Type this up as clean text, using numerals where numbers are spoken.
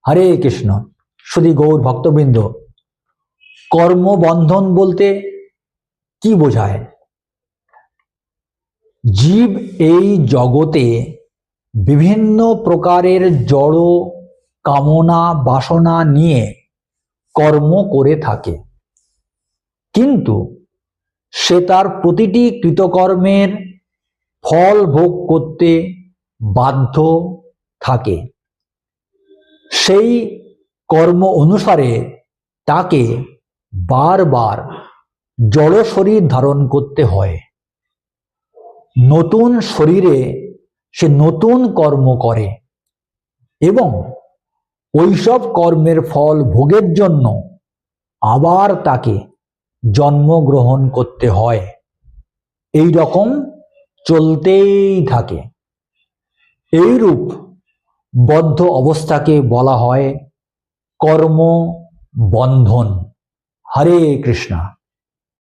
হরে কৃষ্ণ। শুধু গৌর ভক্তবৃন্দ, কর্মবন্ধন বলতে কি বোঝায়? জীব এই জগতে বিভিন্ন প্রকারের জড় কামনা বাসনা নিয়ে কর্ম করে থাকে, কিন্তু সে তার প্রতিটি কৃতকর্মের ফল ভোগ করতে বাধ্য থাকে। সেই কর্ম অনুসারে তাকে বারবার জড় শরীর ধারণ করতে হয়। নতুন শরীরে সে নতুন কর্ম করে এবং ওইসব কর্মের ফল ভোগের জন্য আবার তাকে জন্মগ্রহণ করতে হয়। এই রকম চলতেই থাকে। এইরূপ বদ্ধ অবস্থাকে বলা হয় কর্ম বন্ধন। হরে কৃষ্ণা।